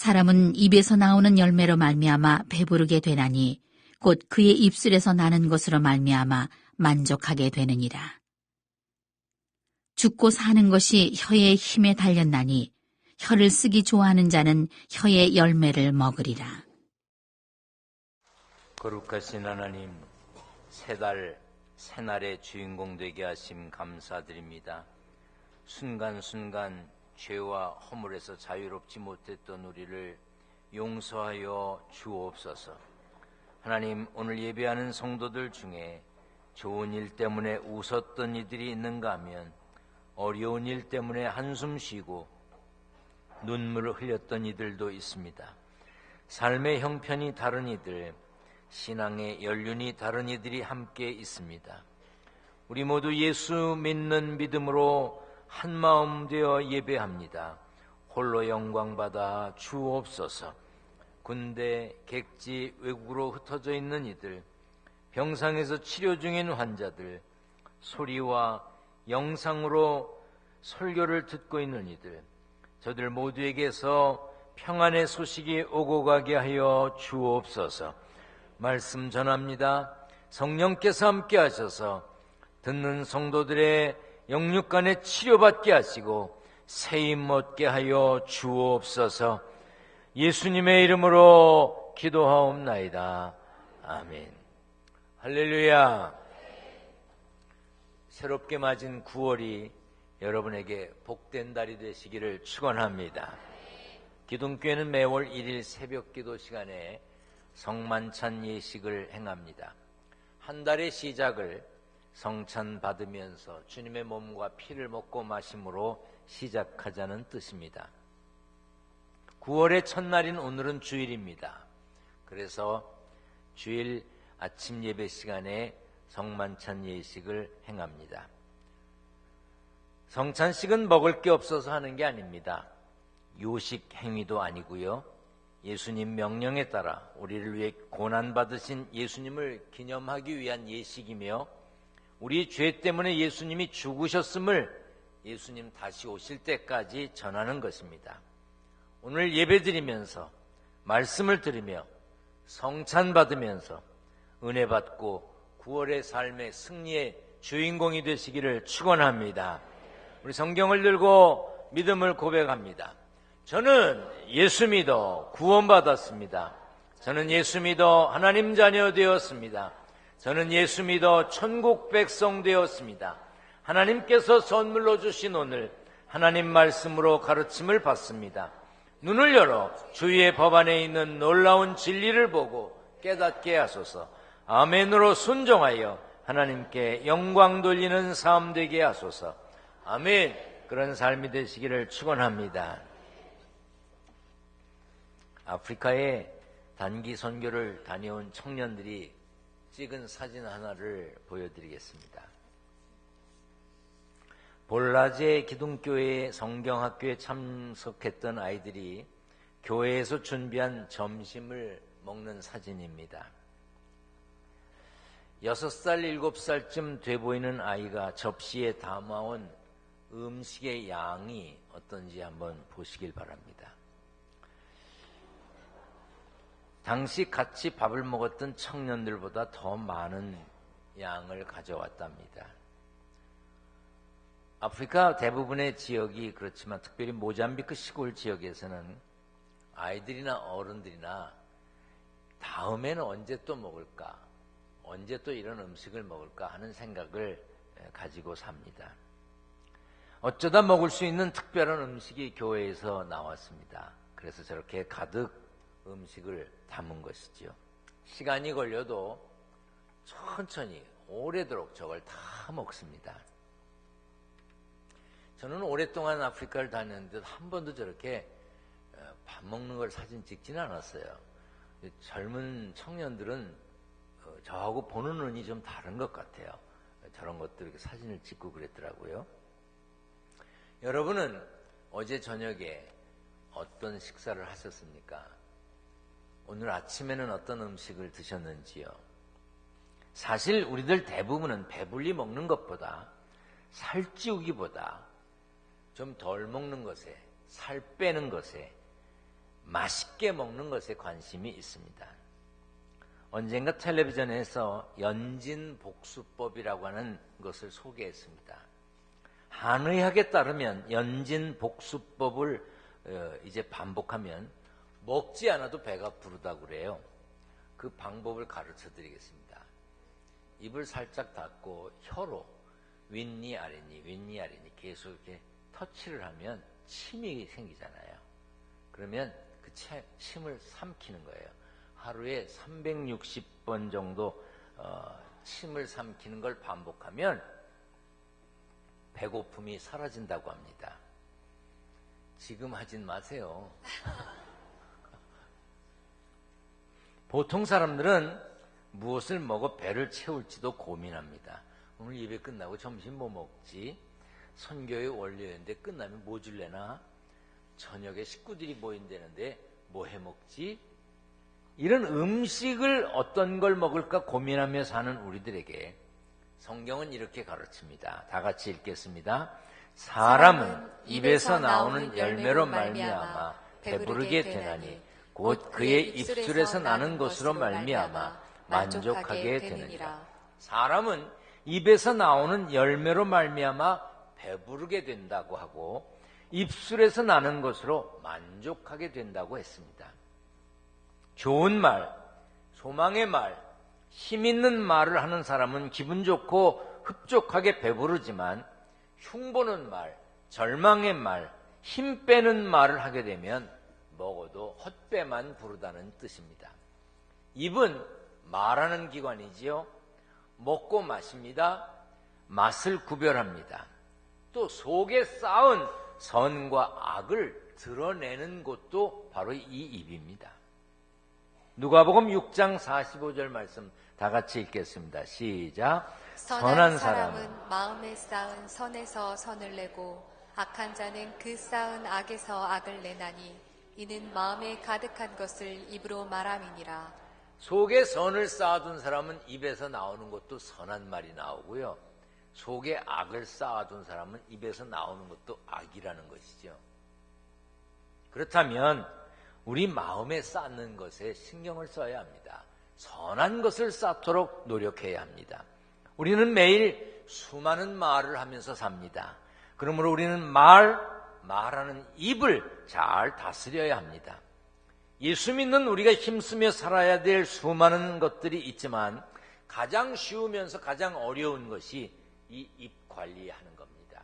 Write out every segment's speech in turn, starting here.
사람은 입에서 나오는 열매로 말미암아 배부르게 되나니 곧 그의 입술에서 나는 것으로 말미암아 만족하게 되느니라. 죽고 사는 것이 혀의 힘에 달렸나니 혀를 쓰기 좋아하는 자는 혀의 열매를 먹으리라. 거룩하신 하나님, 새날의 주인공 되게 하심 감사드립니다. 순간순간 죄와 허물에서 자유롭지 못했던 우리를 용서하여 주옵소서. 하나님, 오늘 예배하는 성도들 중에 좋은 일 때문에 웃었던 이들이 있는가 하면 어려운 일 때문에 한숨 쉬고 눈물을 흘렸던 이들도 있습니다. 삶의 형편이 다른 이들, 신앙의 연륜이 다른 이들이 함께 있습니다. 우리 모두 예수 믿는 믿음으로 한마음 되어 예배합니다. 홀로 영광받아 주옵소서. 군대, 객지, 외국으로 흩어져 있는 이들, 병상에서 치료 중인 환자들, 소리와 영상으로 설교를 듣고 있는 이들, 저들 모두에게서 평안의 소식이 오고 가게 하여 주옵소서. 말씀 전합니다. 성령께서 함께 하셔서 듣는 성도들의 영육간에 치료받게 하시고 세임 얻게 하여 주옵소서. 예수님의 이름으로 기도하옵나이다. 아멘. 할렐루야. 새롭게 맞은 9월이 여러분에게 복된 달이 되시기를 축원합니다. 기둥교회는 매월 1일 새벽 기도 시간에 성만찬 예식을 행합니다. 한 달의 시작을 성찬 받으면서 주님의 몸과 피를 먹고 마심으로 시작하자는 뜻입니다. 9월의 첫날인 오늘은 주일입니다. 그래서 주일 아침 예배 시간에 성만찬 예식을 행합니다. 성찬식은 먹을 게 없어서 하는 게 아닙니다. 요식 행위도 아니고요. 예수님 명령에 따라 우리를 위해 고난받으신 예수님을 기념하기 위한 예식이며 우리 죄 때문에 예수님이 죽으셨음을 예수님 다시 오실 때까지 전하는 것입니다. 오늘 예배드리면서 말씀을 들으며 성찬 받으면서 은혜 받고 9월의 삶의 승리의 주인공이 되시기를 축원합니다. 우리 성경을 들고 믿음을 고백합니다. 저는 예수 믿어 구원받았습니다. 저는 예수 믿어 하나님 자녀 되었습니다. 저는 예수 믿어 천국 백성 되었습니다. 하나님께서 선물로 주신 오늘 하나님 말씀으로 가르침을 받습니다. 눈을 열어 주의 법 안에 있는 놀라운 진리를 보고 깨닫게 하소서. 아멘으로 순종하여 하나님께 영광 돌리는 삶 되게 하소서. 아멘. 그런 삶이 되시기를 축원합니다. 아프리카에 단기 선교를 다녀온 청년들이 찍은 사진 하나를 보여드리겠습니다. 볼라제 기둥교회 성경학교에 참석했던 아이들이 교회에서 준비한 점심을 먹는 사진입니다. 6살, 7살쯤 돼 보이는 아이가 접시에 담아온 음식의 양이 어떤지 한번 보시길 바랍니다. 당시 같이 밥을 먹었던 청년들보다 더 많은 양을 가져왔답니다. 아프리카 대부분의 지역이 그렇지만 특별히 모잠비크 시골 지역에서는 아이들이나 어른들이나 다음에는 언제 또 먹을까? 언제 또 이런 음식을 먹을까 하는 생각을 가지고 삽니다. 어쩌다 먹을 수 있는 특별한 음식이 교회에서 나왔습니다. 그래서 저렇게 가득 음식을 담은 것이지요. 시간이 걸려도 천천히 오래도록 저걸 다 먹습니다. 저는 오랫동안 아프리카를 다녔는데 한 번도 저렇게 밥 먹는 걸 사진 찍지는 않았어요. 젊은 청년들은 저하고 보는 눈이 좀 다른 것 같아요. 저런 것들 이렇게 사진을 찍고 그랬더라고요. 여러분은 어제 저녁에 어떤 식사를 하셨습니까? 오늘 아침에는 어떤 음식을 드셨는지요? 사실 우리들 대부분은 배불리 먹는 것보다 살찌우기보다 좀 덜 먹는 것에, 살 빼는 것에 맛있게 먹는 것에 관심이 있습니다. 언젠가 텔레비전에서 연진복수법이라고 하는 것을 소개했습니다. 한의학에 따르면 연진복수법을 이제 반복하면 먹지 않아도 배가 부르다고 그래요. 그 방법을 가르쳐 드리겠습니다. 입을 살짝 닫고 혀로 윗니 아랫니 계속 이렇게 터치를 하면 침이 생기잖아요. 그러면 그 침을 삼키는 거예요. 하루에 360번 정도 침을 삼키는 걸 반복하면 배고픔이 사라진다고 합니다. 지금 하진 마세요. 보통 사람들은 무엇을 먹어 배를 채울지도 고민합니다. 오늘 예배 끝나고 점심 뭐 먹지? 선교의 원료인데 끝나면 뭐 줄래나? 저녁에 식구들이 모인다는데 뭐 해 먹지? 이런 음식을 어떤 걸 먹을까 고민하며 사는 우리들에게 성경은 이렇게 가르칩니다. 다 같이 읽겠습니다. 사람은 입에서 나오는 열매로 말미암아 배부르게 되나니 곧 그의 입술에서 나는 것으로 말미암아 만족하게 되느니라. 사람은 입에서 나오는 열매로 말미암아 배부르게 된다고 하고 입술에서 나는 것으로 만족하게 된다고 했습니다. 좋은 말, 소망의 말, 힘 있는 말을 하는 사람은 기분 좋고 흡족하게 배부르지만 흉보는 말, 절망의 말, 힘 빼는 말을 하게 되면 먹어도 헛배만 부르다는 뜻입니다. 입은 말하는 기관이지요. 먹고 마십니다. 맛을 구별합니다. 또 속에 쌓은 선과 악을 드러내는 곳도 바로 이 입입니다. 누가복음 6장 45절 말씀 다 같이 읽겠습니다. 시작. 선한 사람은 마음에 쌓은 선에서 선을 내고 악한 자는 그 쌓은 악에서 악을 내나니 이는 마음에 가득한 것을 입으로 말함이니라. 속에 선을 쌓아둔 사람은 입에서 나오는 것도 선한 말이 나오고요. 속에 악을 쌓아둔 사람은 입에서 나오는 것도 악이라는 것이죠. 그렇다면 우리 마음에 쌓는 것에 신경을 써야 합니다. 선한 것을 쌓도록 노력해야 합니다. 우리는 매일 수많은 말을 하면서 삽니다. 그러므로 우리는 말하는 입을 잘 다스려야 합니다. 예수 믿는 우리가 힘쓰며 살아야 될 수많은 것들이 있지만 가장 쉬우면서 가장 어려운 것이 이 입 관리하는 겁니다.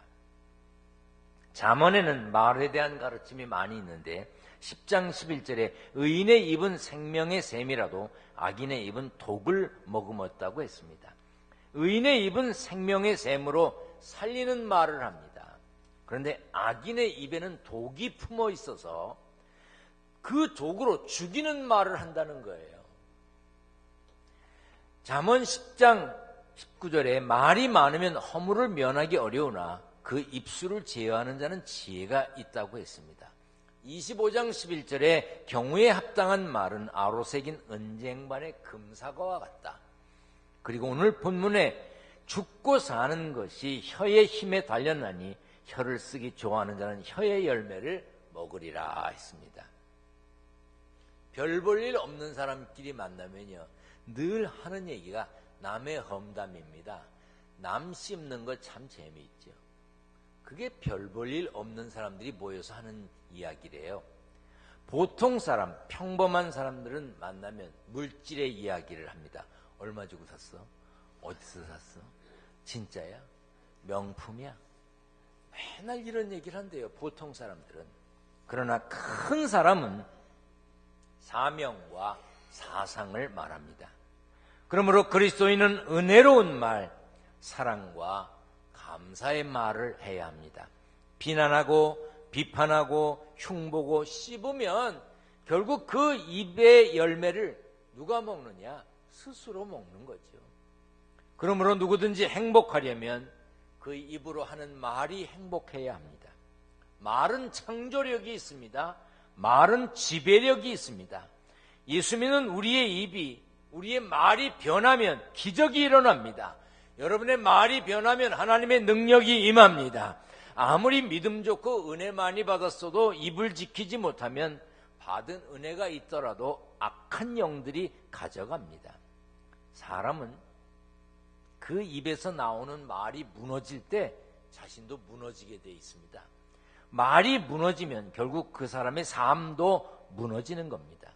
잠언에는 말에 대한 가르침이 많이 있는데 10장 11절에 의인의 입은 생명의 샘이라도 악인의 입은 독을 머금었다고 했습니다. 의인의 입은 생명의 샘으로 살리는 말을 합니다. 그런데 악인의 입에는 독이 품어 있어서 그 독으로 죽이는 말을 한다는 거예요. 잠언 10장 19절에 말이 많으면 허물을 면하기 어려우나 그 입술을 제어하는 자는 지혜가 있다고 했습니다. 25장 11절에 경우에 합당한 말은 아로새긴 은쟁반의 금사과와 같다. 그리고 오늘 본문에 죽고 사는 것이 혀의 힘에 달렸나니 혀를 쓰기 좋아하는 자는 혀의 열매를 먹으리라 했습니다. 별 볼 일 없는 사람끼리 만나면요 늘 하는 얘기가 남의 험담입니다. 남 씹는 거 참 재미있죠. 그게 별 볼 일 없는 사람들이 모여서 하는 이야기래요. 보통 사람, 평범한 사람들은 만나면 물질의 이야기를 합니다. 얼마 주고 샀어? 어디서 샀어? 진짜야? 명품이야? 맨날 이런 얘기를 한대요. 보통 사람들은. 그러나 큰 사람은 사명과 사상을 말합니다. 그러므로 그리스도인은 은혜로운 말, 사랑과 감사의 말을 해야 합니다. 비난하고 비판하고 흉보고 씹으면 결국 그 입의 열매를 누가 먹느냐? 스스로 먹는 거죠. 그러므로 누구든지 행복하려면 그 입으로 하는 말이 행복해야 합니다. 말은 창조력이 있습니다. 말은 지배력이 있습니다. 예수 믿는 우리의 입이 우리의 말이 변하면 기적이 일어납니다. 여러분의 말이 변하면 하나님의 능력이 임합니다. 아무리 믿음 좋고 은혜 많이 받았어도 입을 지키지 못하면 받은 은혜가 있더라도 악한 영들이 가져갑니다. 사람은 그 입에서 나오는 말이 무너질 때 자신도 무너지게 되어 있습니다. 말이 무너지면 결국 그 사람의 삶도 무너지는 겁니다.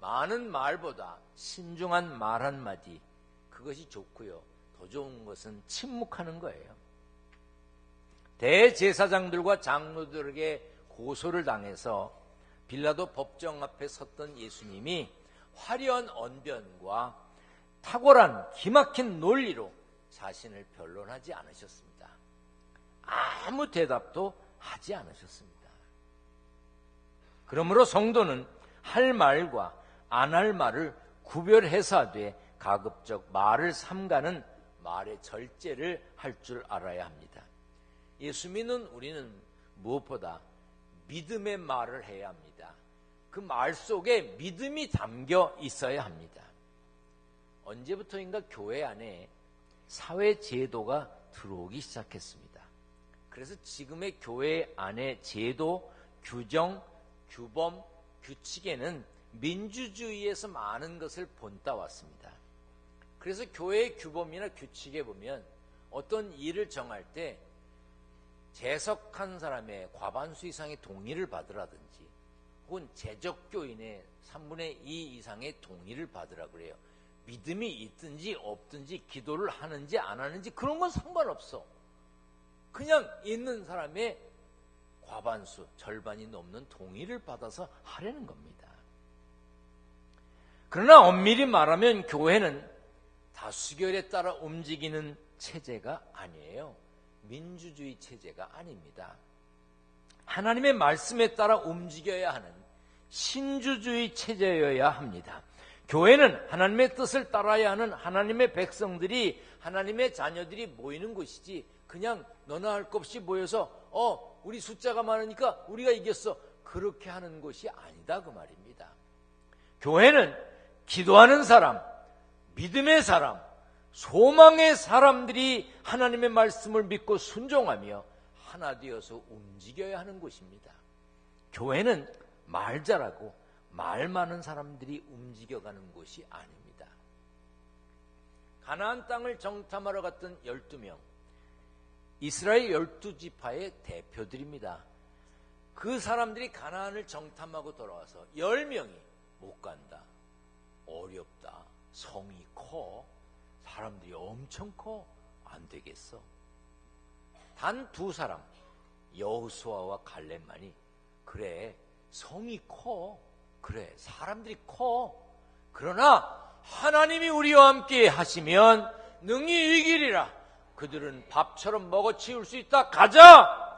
많은 말보다 신중한 말 한마디, 그것이 좋고요. 더 좋은 것은 침묵하는 거예요. 대제사장들과 장로들에게 고소를 당해서 빌라도 법정 앞에 섰던 예수님이 화려한 언변과 탁월한 기막힌 논리로 자신을 변론하지 않으셨습니다. 아무 대답도 하지 않으셨습니다. 그러므로 성도는 할 말과 안 할 말을 구별해서 하되 가급적 말을 삼가는 말의 절제를 할 줄 알아야 합니다. 예수 믿는 우리는 무엇보다 믿음의 말을 해야 합니다. 그 말 속에 믿음이 담겨 있어야 합니다. 언제부터인가 교회 안에 사회 제도가 들어오기 시작했습니다. 그래서 지금의 교회 안에 제도, 규정, 규범, 규칙에는 민주주의에서 많은 것을 본따왔습니다. 그래서 교회의 규범이나 규칙에 보면 어떤 일을 정할 때 재석한 사람의 과반수 이상의 동의를 받으라든지 혹은 재적교인의 3분의 2 이상의 동의를 받으라 그래요. 믿음이 있든지 없든지 기도를 하는지 안 하는지 그런 건 상관없어. 그냥 있는 사람의 과반수, 절반이 넘는 동의를 받아서 하려는 겁니다. 그러나 엄밀히 말하면 교회는 다수결에 따라 움직이는 체제가 아니에요. 민주주의 체제가 아닙니다. 하나님의 말씀에 따라 움직여야 하는 신주주의 체제여야 합니다. 교회는 하나님의 뜻을 따라야 하는 하나님의 백성들이, 하나님의 자녀들이 모이는 곳이지 그냥 너나 할 것 없이 모여서 우리 숫자가 많으니까 우리가 이겼어, 그렇게 하는 곳이 아니다 그 말입니다. 교회는 기도하는 사람, 믿음의 사람, 소망의 사람들이 하나님의 말씀을 믿고 순종하며 하나 되어서 움직여야 하는 곳입니다. 교회는 말 잘하고 말 많은 사람들이 움직여가는 곳이 아닙니다. 가나안 땅을 정탐하러 갔던 12명, 이스라엘 12지파의 대표들입니다. 그 사람들이 가나안을 정탐하고 돌아와서 10명이 못 간다, 어렵다, 성이 커, 사람들이 엄청 커, 안 되겠어. 단 2사람, 여호수아와 갈렙만이 그래, 성이 커, 그래, 사람들이 커, 그러나 하나님이 우리와 함께 하시면 능히 이기리라. 그들은 밥처럼 먹어 치울 수 있다, 가자.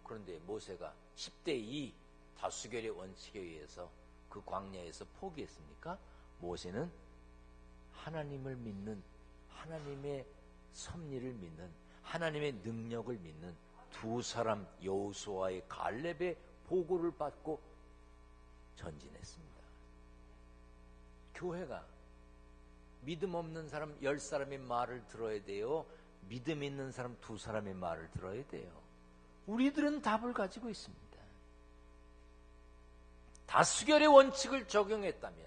그런데 모세가 10대2 다수결의 원칙에 의해서 그 광야에서 포기했습니까? 모세는 하나님을 믿는, 하나님의 섭리를 믿는, 하나님의 능력을 믿는 2사람 여호수아의 갈렙의 보고를 받고 전진했습니다. 교회가 믿음 없는 사람 10사람의 말을 들어야 돼요? 믿음 있는 사람 2사람의 말을 들어야 돼요? 우리들은 답을 가지고 있습니다. 다수결의 원칙을 적용했다면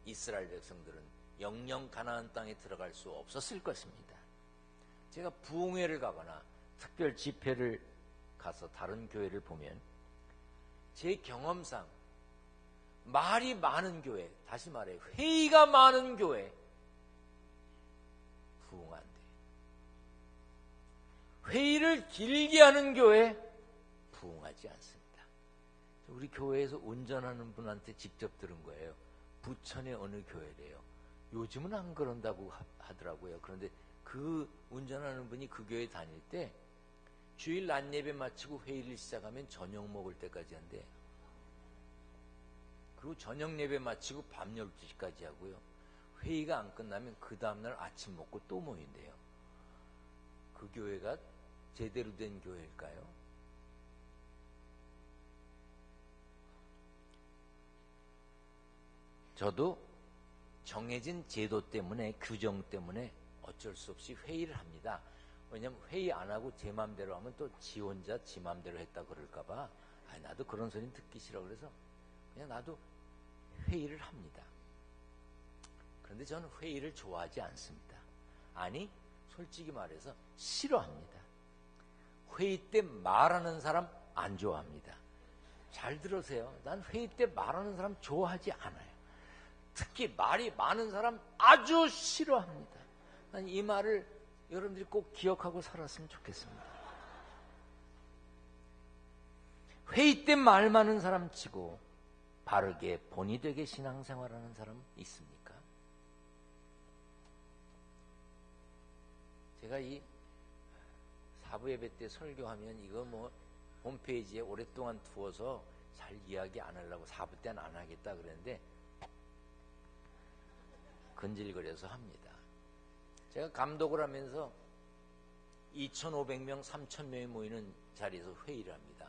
이스라엘 백성들은 영영 가나안 땅에 들어갈 수 없었을 것입니다. 제가 부흥회를 가거나 특별 집회를 가서 다른 교회를 보면 제 경험상 말이 많은 교회, 다시 말해 회의가 많은 교회 부흥 안 돼. 회의를 길게 하는 교회 부흥하지 않습니다. 우리 교회에서 운전하는 분한테 직접 들은 거예요. 부천의 어느 교회래요. 요즘은 안 그런다고 하더라고요. 그런데 그 운전하는 분이 그 교회 다닐 때 주일 낮 예배 마치고 회의를 시작하면 저녁 먹을 때까지 한대요. 그리고 저녁 예배 마치고 밤 12시까지 하고요. 회의가 안 끝나면 그 다음날 아침 먹고 또 모인대요. 그 교회가 제대로 된 교회일까요? 저도 정해진 제도 때문에, 규정 때문에 어쩔 수 없이 회의를 합니다. 왜냐하면 회의 안 하고 제 맘대로 하면 또 지 혼자 지 맘대로 했다 그럴까 봐 나도 그런 소리는 듣기 싫어. 그래서 그냥 나도 회의를 합니다. 그런데 저는 회의를 좋아하지 않습니다. 아니, 솔직히 말해서 싫어합니다. 회의 때 말하는 사람 안 좋아합니다. 잘 들으세요. 난 회의 때 말하는 사람 좋아하지 않아요. 특히 말이 많은 사람 아주 싫어합니다. 난 이 말을 여러분들이 꼭 기억하고 살았으면 좋겠습니다. 회의 때 말 많은 사람 치고 바르게 본이 되게 신앙생활하는 사람 있습니까? 제가 이 사부 예배 때 설교하면 이거 뭐 홈페이지에 오랫동안 두어서 잘 이야기 안 하려고 사부 때는 안 하겠다 그랬는데 근질거려서 합니다. 제가 감독을 하면서 2,500명, 3,000명이 모이는 자리에서 회의를 합니다.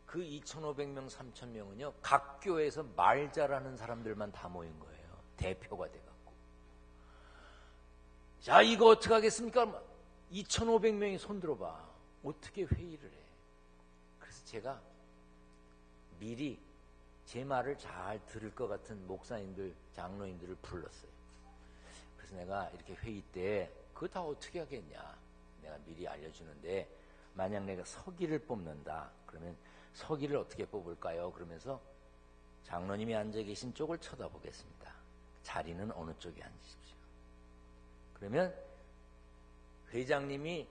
그 2,500명, 3,000명은요 각 교회에서 말 잘하는 사람들만 다 모인 거예요. 대표가 돼갖고. 자, 이거 어떻게 하겠습니까? 2,500명이 손들어봐. 어떻게 회의를 해? 그래서 제가 미리 제 말을 잘 들을 것 같은 목사님들, 장로님들을 불렀어요. 그래서 내가 이렇게 회의 때 그거 다 어떻게 하겠냐? 내가 미리 알려주는데 만약 내가 서기를 뽑는다. 그러면 서기를 어떻게 뽑을까요? 그러면서 장로님이 앉아 계신 쪽을 쳐다보겠습니다. 자리는 어느 쪽에 앉으십시오. 그러면 회장님이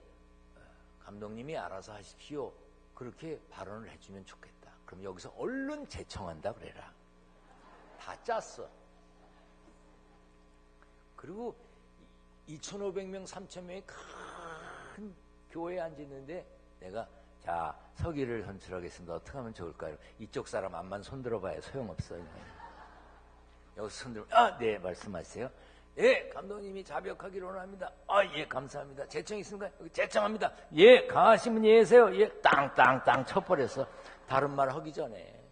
감독님이 알아서 하십시오. 그렇게 발언을 해주면 좋겠다. 그럼 여기서 얼른 제청한다 그래라. 다 짰어. 그리고 2,500명, 3,000명의 큰 교회에 앉았는데 내가 자, 서기를 선출하겠습니다. 어떻게 하면 좋을까요? 이쪽 사람 앞만 손들어봐야 소용없어요. 여기서 손들면 네, 말씀하세요. 예, 감독님이 자벽하기를 원합니다. 예, 감사합니다. 제청 있습니까? 여기 제청합니다. 예, 강하신 분 예세요. 예, 땅땅땅 쳐버렸어. 다른 말 하기 전에.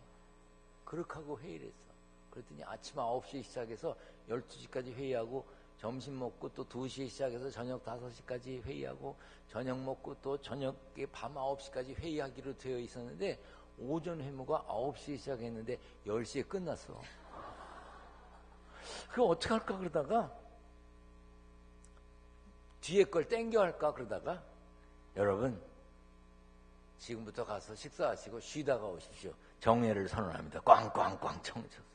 그렇게 하고 회의를 했어. 그랬더니 아침 9시에 시작해서 12시까지 회의하고 점심 먹고 또 2시에 시작해서 저녁 5시까지 회의하고 저녁 먹고 또 저녁에 밤 9시까지 회의하기로 되어 있었는데 오전 회무가 9시에 시작했는데 10시에 끝났어. 그거 어떻게 할까 그러다가 뒤에 걸 땡겨 할까 그러다가 여러분 지금부터 가서 식사하시고 쉬다가 오십시오. 정회를 선언합니다. 꽝꽝꽝 청쳐서.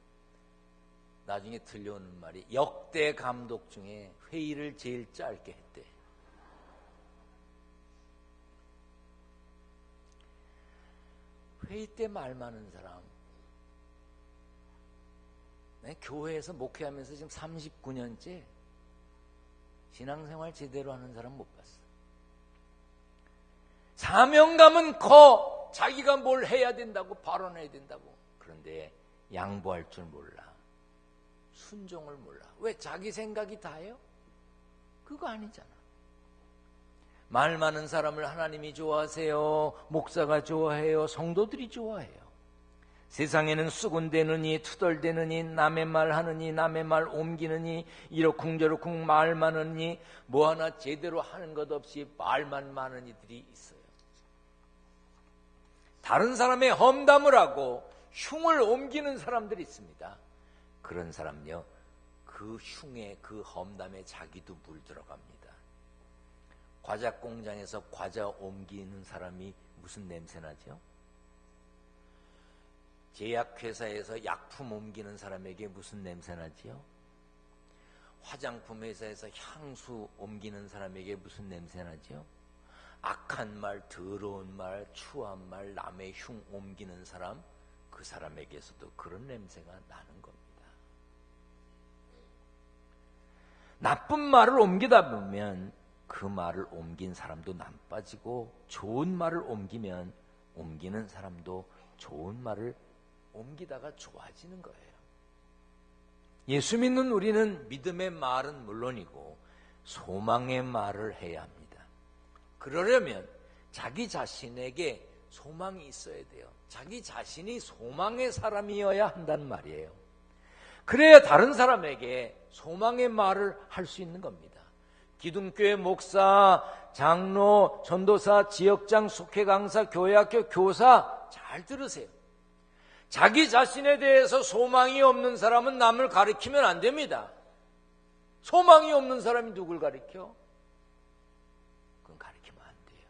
나중에 들려오는 말이 역대 감독 중에 회의를 제일 짧게 했대. 회의 때 말 많은 사람. 네, 교회에서 목회하면서 지금 39년째 신앙생활 제대로 하는 사람 못 봤어. 사명감은 커. 자기가 뭘 해야 된다고 발언해야 된다고. 그런데 양보할 줄 몰라. 순종을 몰라. 왜? 자기 생각이 다예요? 그거 아니잖아. 말 많은 사람을 하나님이 좋아하세요. 목사가 좋아해요. 성도들이 좋아해요. 세상에는 수군대느니 투덜대느니 남의 말 하느니 남의 말 옮기느니 이러쿵저러쿵 말 많으니 뭐 하나 제대로 하는 것 없이 말만 많은 이들이 있어요. 다른 사람의 험담을 하고 흉을 옮기는 사람들이 있습니다. 그런 사람요, 그 흉에 그 험담에 자기도 물들어갑니다. 과자 공장에서 과자 옮기는 사람이 무슨 냄새 나죠? 제약회사에서 약품 옮기는 사람에게 무슨 냄새 나지요? 화장품 회사에서 향수 옮기는 사람에게 무슨 냄새 나지요? 악한 말, 더러운 말, 추한 말, 남의 흉 옮기는 사람, 그 사람에게서도 그런 냄새가 나는 겁니다. 나쁜 말을 옮기다 보면 그 말을 옮긴 사람도 나빠지고 좋은 말을 옮기면 옮기는 사람도 좋은 말을 옮기다가 좋아지는 거예요. 예수 믿는 우리는 믿음의 말은 물론이고 소망의 말을 해야 합니다. 그러려면 자기 자신에게 소망이 있어야 돼요. 자기 자신이 소망의 사람이어야 한다는 말이에요. 그래야 다른 사람에게 소망의 말을 할 수 있는 겁니다. 기둥교회 목사, 장로, 전도사, 지역장, 속회 강사, 교회학교 교사 잘 들으세요. 자기 자신에 대해서 소망이 없는 사람은 남을 가리키면 안 됩니다. 소망이 없는 사람이 누굴 가리켜? 그건 가리키면 안 돼요.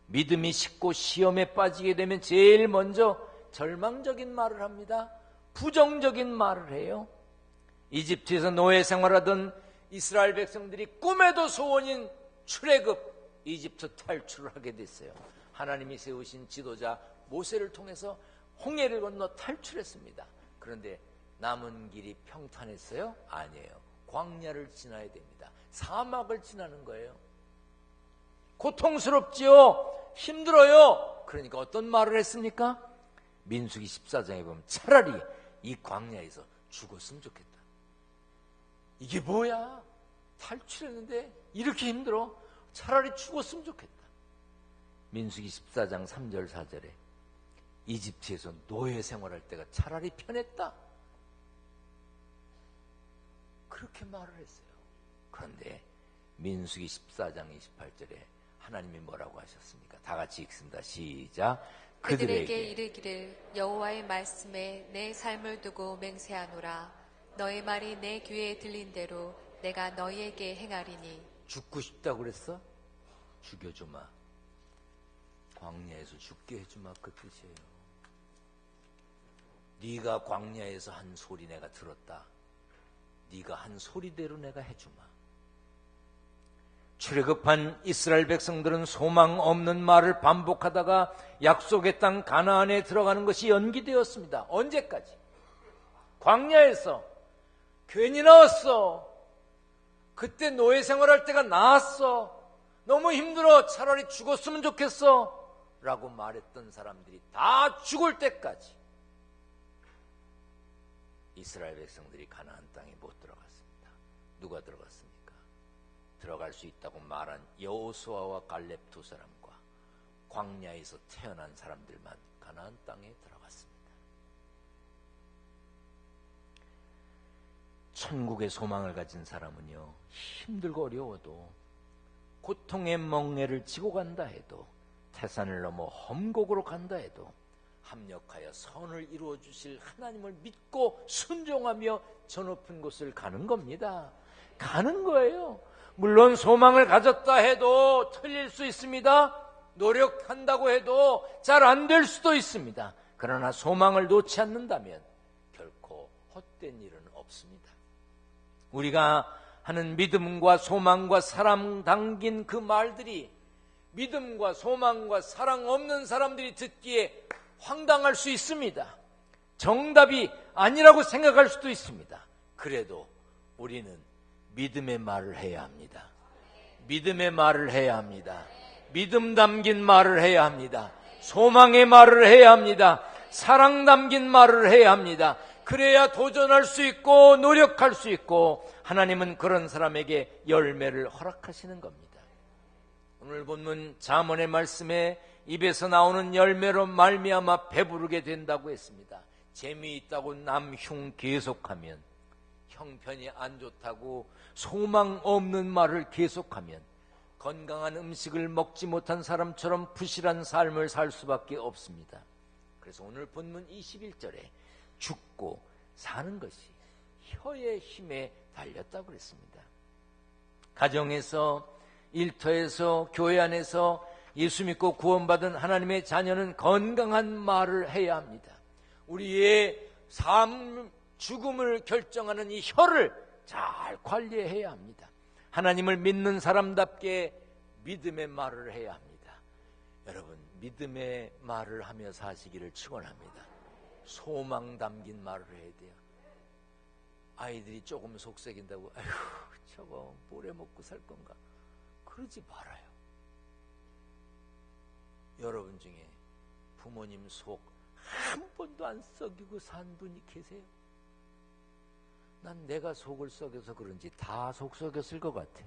믿음이 식고 시험에 빠지게 되면 제일 먼저 절망적인 말을 합니다. 부정적인 말을 해요. 이집트에서 노예 생활하던 이스라엘 백성들이 꿈에도 소원인 출애굽, 이집트 탈출을 하게 됐어요. 하나님이 세우신 지도자 모세를 통해서 홍해를 건너 탈출했습니다. 그런데 남은 길이 평탄했어요? 아니에요. 광야를 지나야 됩니다. 사막을 지나는 거예요. 고통스럽지요? 힘들어요? 그러니까 어떤 말을 했습니까? 민수기 14장에 보면 차라리 이 광야에서 죽었으면 좋겠다. 이게 뭐야? 탈출했는데 이렇게 힘들어? 차라리 죽었으면 좋겠다. 민수기 14장 3절 4절에 이집트에서 노예 생활할 때가 차라리 편했다. 그렇게 말을 했어요. 그런데 민수기 14장 28절에 하나님이 뭐라고 하셨습니까? 다 같이 읽습니다. 시작. 그들에게 이르기를 여호와의 말씀에 내 삶을 두고 맹세하노라. 너의 말이 내 귀에 들린 대로 내가 너희에게 행하리니. 죽고 싶다고 그랬어? 죽여주마. 광야에서 죽게 해주마, 그 뜻이에요. 네가 광야에서 한 소리 내가 들었다. 네가 한 소리대로 내가 해주마. 출애굽한 이스라엘 백성들은 소망 없는 말을 반복하다가 약속의 땅 가나안에 들어가는 것이 연기되었습니다. 언제까지? 광야에서 괜히 나왔어. 그때 노예 생활할 때가 나았어. 너무 힘들어. 차라리 죽었으면 좋겠어. 라고 말했던 사람들이 다 죽을 때까지 이스라엘 백성들이 가나안 땅에 못 들어갔습니다. 누가 들어갔습니까? 들어갈 수 있다고 말한 여호수아와 갈렙 두 사람과 광야에서 태어난 사람들만 가나안 땅에 들어갔습니다. 천국의 소망을 가진 사람은요, 힘들고 어려워도 고통의 멍에를 지고 간다 해도 태산을 넘어 험곡으로 간다 해도 합력하여 선을 이루어 주실 하나님을 믿고 순종하며 저 높은 곳을 가는 겁니다. 가는 거예요. 물론 소망을 가졌다 해도 틀릴 수 있습니다. 노력한다고 해도 잘 안 될 수도 있습니다. 그러나 소망을 놓지 않는다면 결코 헛된 일은 없습니다. 우리가 하는 믿음과 소망과 사랑 담긴 그 말들이 믿음과 소망과 사랑 없는 사람들이 듣기에 황당할 수 있습니다. 정답이 아니라고 생각할 수도 있습니다. 그래도 우리는 믿음의 말을 해야 합니다. 믿음의 말을 해야 합니다. 믿음 담긴 말을 해야 합니다. 소망의 말을 해야 합니다. 사랑 담긴 말을 해야 합니다. 그래야 도전할 수 있고 노력할 수 있고 하나님은 그런 사람에게 열매를 허락하시는 겁니다. 오늘 본문 잠언의 말씀에 입에서 나오는 열매로 말미암아 배부르게 된다고 했습니다. 재미있다고 남흉 계속하면, 형편이 안 좋다고 소망 없는 말을 계속하면 건강한 음식을 먹지 못한 사람처럼 부실한 삶을 살 수밖에 없습니다. 그래서 오늘 본문 21절에 죽고 사는 것이 혀의 힘에 달렸다고 그랬습니다. 가정에서, 일터에서, 교회 안에서 예수 믿고 구원받은 하나님의 자녀는 건강한 말을 해야 합니다. 우리의 삶, 죽음을 결정하는 이 혀를 잘 관리해야 합니다. 하나님을 믿는 사람답게 믿음의 말을 해야 합니다. 여러분, 믿음의 말을 하며 사시기를 축원합니다. 소망 담긴 말을 해야 돼요. 아이들이 조금 속썩인다고 아휴 저거 뭐래 먹고 살 건가, 그러지 말아요. 여러분 중에 부모님 속 한 번도 안 썩이고 산 분이 계세요? 난 내가 속을 썩여서 그런지 다 속 썩였을 것 같아.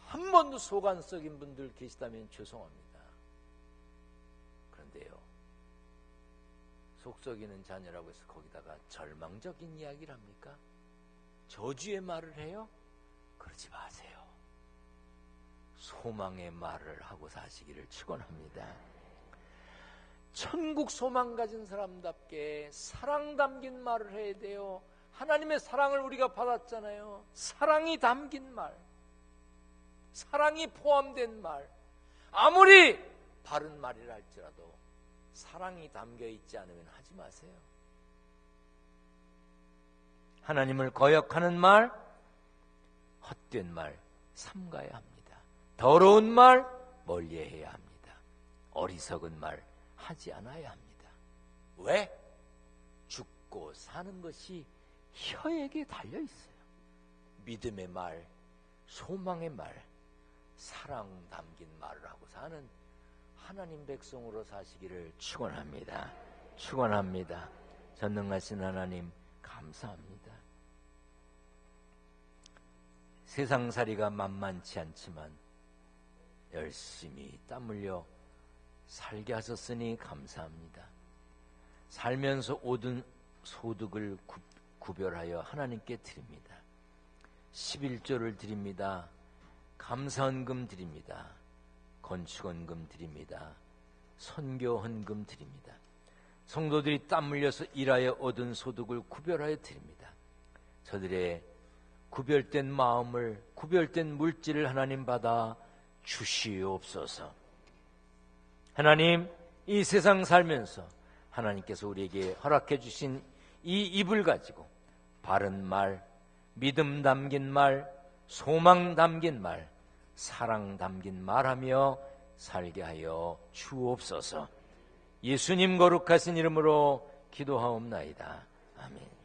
한 번도 속 안 썩인 분들 계시다면 죄송합니다. 그런데요, 속 썩이는 자녀라고 해서 거기다가 절망적인 이야기를 합니까? 저주의 말을 해요? 그러지 마세요. 소망의 말을 하고 사시기를 축원합니다. 천국 소망 가진 사람답게 사랑 담긴 말을 해야 돼요. 하나님의 사랑을 우리가 받았잖아요. 사랑이 담긴 말, 사랑이 포함된 말, 아무리 바른 말이라 할지라도 사랑이 담겨 있지 않으면 하지 마세요. 하나님을 거역하는 말, 헛된 말 삼가야 합니다. 더러운 말 멀리해야 합니다. 어리석은 말 하지 않아야 합니다. 왜? 죽고 사는 것이 혀에게 달려 있어요. 믿음의 말, 소망의 말, 사랑 담긴 말을 하고 사는 하나님 백성으로 사시기를 축원합니다. 축원합니다. 전능하신 하나님 감사합니다. 세상살이가 만만치 않지만 열심히 땀 흘려 살게 하셨으니 감사합니다. 살면서 얻은 소득을 구별하여 하나님께 드립니다. 11조를 드립니다. 감사헌금 드립니다. 건축헌금 드립니다. 선교헌금 드립니다. 성도들이 땀 흘려서 일하여 얻은 소득을 구별하여 드립니다. 저들의 구별된 마음을, 구별된 물질을 하나님 받아 주시옵소서. 하나님, 이 세상 살면서 하나님께서 우리에게 허락해 주신 이 입을 가지고 바른 말, 믿음 담긴 말, 소망 담긴 말, 사랑 담긴 말하며 살게 하여 주옵소서. 예수님 거룩하신 이름으로 기도하옵나이다. 아멘.